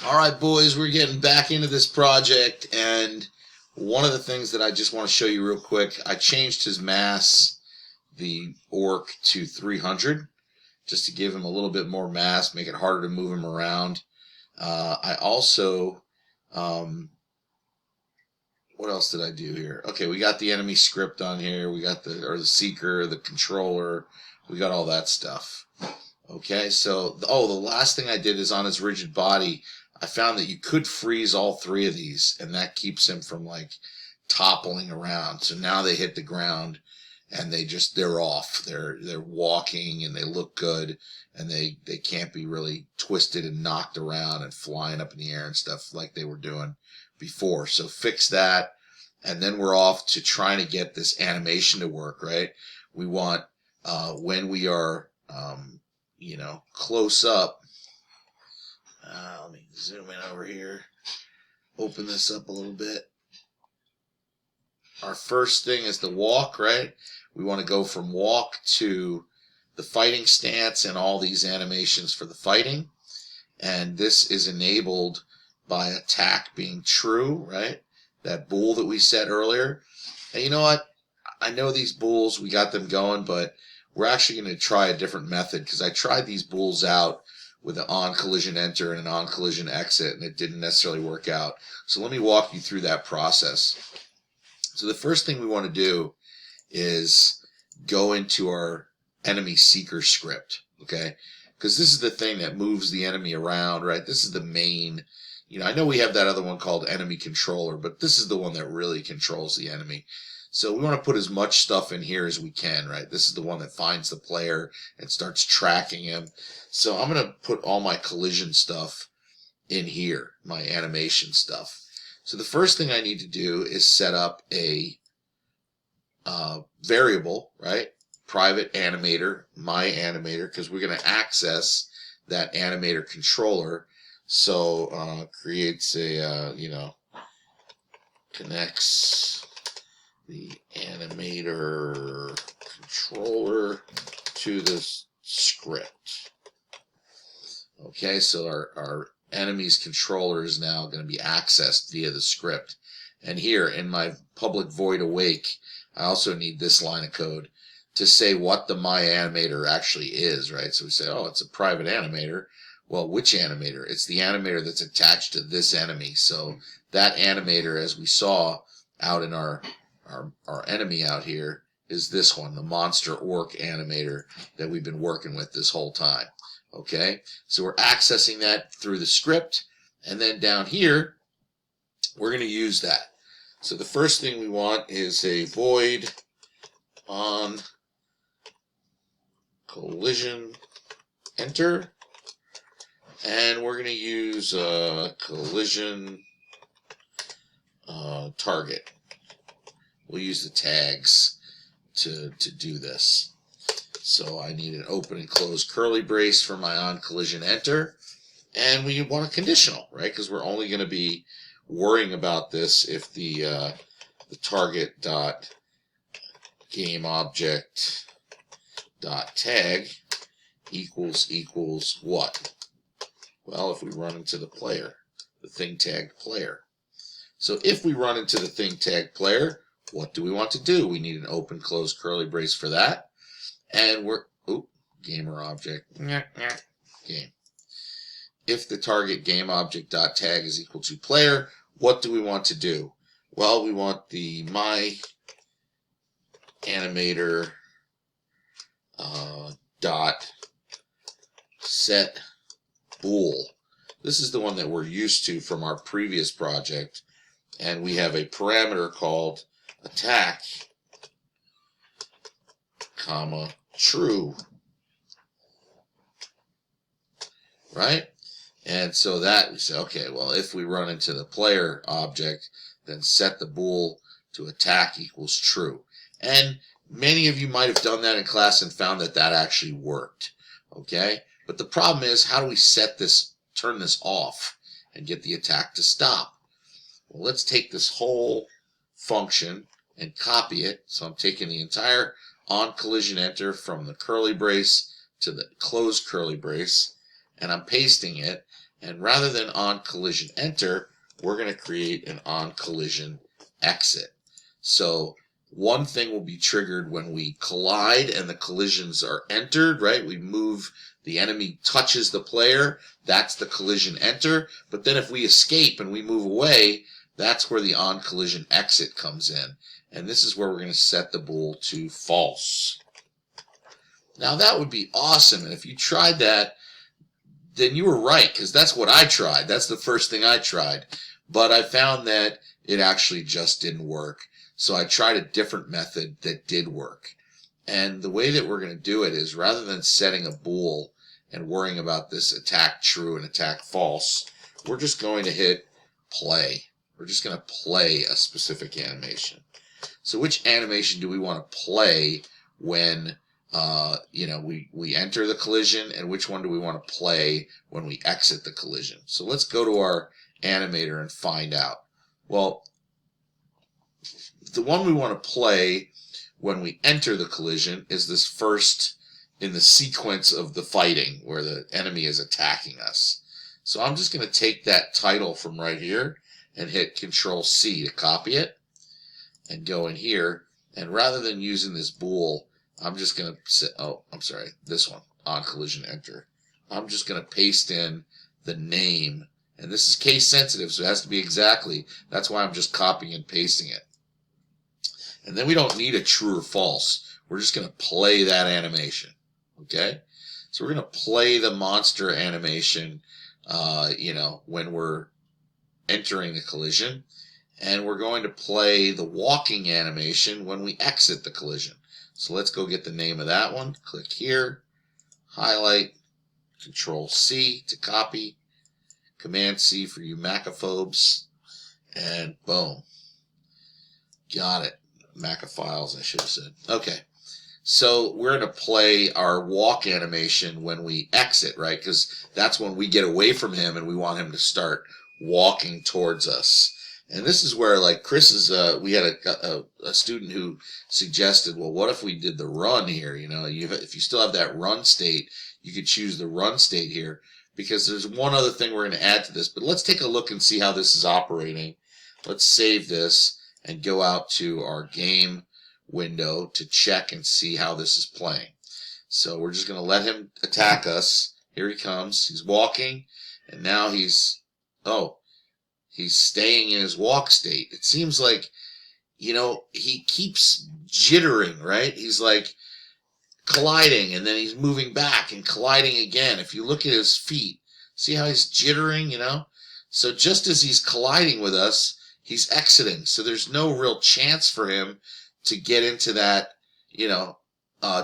Alright boys, we're getting back into this project, and one of the things that I just want to show you real quick, I changed his mass, the orc, to 300 just to give him a little bit more mass, make it harder to move him around. I also what else did I do here? Okay, we got the enemy script on here, we got the seeker, the controller, we got all that stuff. Okay, so the last thing I did is on his rigid body, I found that you could freeze all three of these, and that keeps him from like toppling around. So now they hit the ground and they're off. They're walking and they look good, and they can't be really twisted and knocked around and flying up in the air and stuff like they were doing before. So fix that, and then we're off to trying to get this animation to work, right? We want when we are close up. Let me zoom in over here, open this up a little bit. Our first thing is the walk, right? We want to go from walk to the fighting stance and all these animations for the fighting. And this is enabled by attack being true, right? That bool that we set earlier. And you know what? I know these bools, we got them going, but we're actually going to try a different method, because I tried these bools out with an on collision enter and an on collision exit, and it didn't necessarily work out. So let me walk you through that process. So the first thing we want to do is go into our enemy seeker script, okay? Because this is the thing that moves the enemy around, right? This is the main, I know we have that other one called enemy controller, but this is the one that really controls the enemy. So we want to put as much stuff in here as we can, right? This is the one that finds the player and starts tracking him. So I'm going to put all my collision stuff in here, my animation stuff. So the first thing I need to do is set up a variable, right? Private animator, my animator, because we're going to access that animator controller. So creates a, connects the animator controller to this script. Okay, so our enemy's controller is now going to be accessed via the script. And here in my public void awake, I also need this line of code to say what the my animator actually is, right? So we say, oh, it's a private animator. Well, which animator? It's the animator that's attached to this enemy. So that animator, as we saw out in our enemy out here, is this one, the monster orc animator that we've been working with this whole time. Okay, so we're accessing that through the script, and then down here we're going to use that. So the first thing we want is a void on collision enter, and we're going to use collision target. We'll use the tags to do this. So I need an open and close curly brace for my on collision enter, and we want a conditional, right? Because we're only going to be worrying about this if the target dot game object dot tag equals what? Well, if we run into the player, the thing tagged player. So if we run into the thing tagged player, what do we want to do? We need an open close curly brace for that. And we're, gamer object, game. If the target game object dot tag is equal to player, what do we want to do? Well, we want the my animator dot set bool. This is the one that we're used to from our previous project, and we have a parameter called attack, comma, true, right? And so that we say, okay, well, if we run into the player object, then set the bool to attack equals true. And many of you might have done that in class and found that that actually worked, okay? But the problem is, how do we set this, turn this off and get the attack to stop? Well, let's take this whole function and copy it. So I'm taking the entire on collision enter from the curly brace to the closed curly brace, and I'm pasting it, And rather than on collision enter, we're going to create an on collision exit. So one thing will be triggered when we collide and the collisions are entered, right? We move, the enemy touches the player, that's the collision enter. But then if we escape and we move away, that's where the on collision exit comes in. And this is where we're going to set the bool to false. Now that would be awesome, and if you tried that, then you were right, because that's what I tried. That's the first thing I tried. But I found that it actually just didn't work. So I tried a different method that did work. And the way that we're going to do it is, rather than setting a bool and worrying about this attack true and attack false, we're just going to hit play. We're just going to play a specific animation. So which animation do we want to play when we enter the collision, and which one do we want to play when we exit the collision? So let's go to our animator and find out. Well, the one we want to play when we enter the collision is this first in the sequence of the fighting where the enemy is attacking us. So I'm just going to take that title from right here and hit Control-C to copy it and go in here. And rather than using this bool, I'm just going to say, this one, on collision enter. I'm just going to paste in the name. And this is case sensitive, so it has to be exactly. That's why I'm just copying and pasting it. And then we don't need a true or false. We're just going to play that animation. Okay? So we're going to play the monster animation, when we're entering the collision. And we're going to play the walking animation when we exit the collision. So let's go get the name of that one. Click here, highlight, Control-C to copy, Command-C for you Macaphobes, and boom. Got it. Macaphiles, I should have said. Okay. So we're going to play our walk animation when we exit, right? Because that's when we get away from him and we want him to start walking towards us. And this is where, like, Chris is, we had a student who suggested, well, what if we did the run here? If you still have that run state, you could choose the run state here, because there's one other thing we're going to add to this. But let's take a look and see how this is operating. Let's save this and go out to our game window to check and see how this is playing. So we're just going to let him attack us. Here he comes. He's walking, and now he's staying in his walk state. It seems like, he keeps jittering, right? He's like colliding, and then he's moving back and colliding again. If you look at his feet, see how he's jittering, So just as he's colliding with us, he's exiting. So there's no real chance for him to get into that,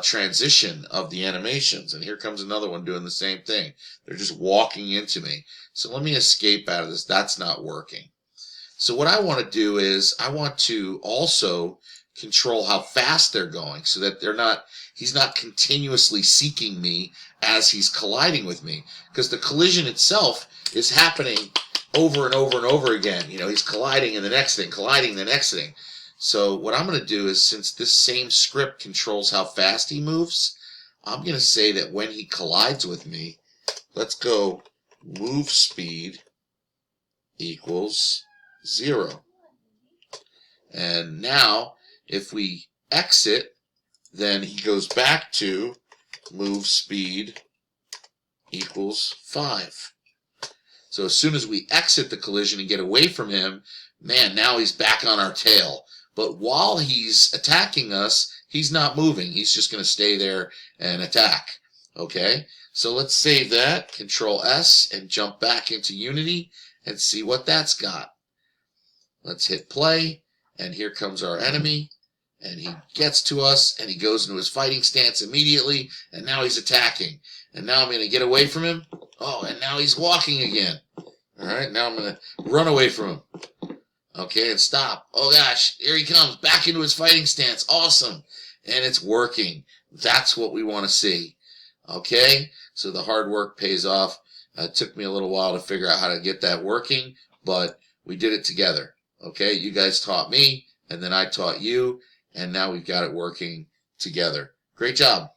transition of the animations. And here comes another one doing the same thing. They're just walking into me. So let me escape out of this. That's not working. So what I want to do is I want to also control how fast they're going, so that he's not continuously seeking me as he's colliding with me, because the collision itself is happening over and over and over again. He's colliding and the next thing, colliding the next thing. So what I'm going to do is, since this same script controls how fast he moves, I'm going to say that when he collides with me, let's go move speed equals 0. And now, if we exit, then he goes back to move speed equals 5. So as soon as we exit the collision and get away from him, man, now he's back on our tail. But while he's attacking us, he's not moving. He's just going to stay there and attack. Okay? So let's save that, Control-S, and jump back into Unity and see what that's got. Let's hit play, and here comes our enemy, and he gets to us, and he goes into his fighting stance immediately, and now he's attacking. And now I'm going to get away from him. Oh, and now he's walking again. All right, now I'm going to run away from him. Okay, and stop. Oh gosh, here he comes, back into his fighting stance. Awesome. And it's working. That's what we want to see. Okay, so the hard work pays off. It took me a little while to figure out how to get that working, but we did it together. Okay, you guys taught me, and then I taught you, and now we've got it working together. Great job.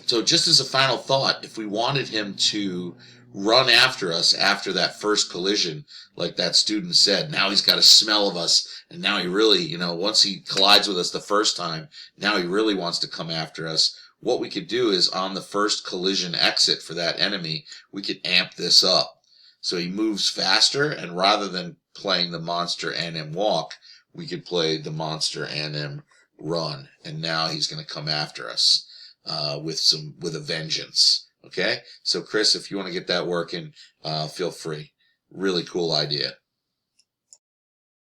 So just as a final thought, if we wanted him to run after us after that first collision, like that student said. Now he's got a smell of us, and now he really, once he collides with us the first time, now he really wants to come after us. What we could do is on the first collision exit for that enemy, we could amp this up. So he moves faster, and rather than playing the monster NM walk, we could play the monster NM run. And now he's going to come after us with a vengeance. Okay? So Chris, if you want to get that working, feel free. Really cool idea.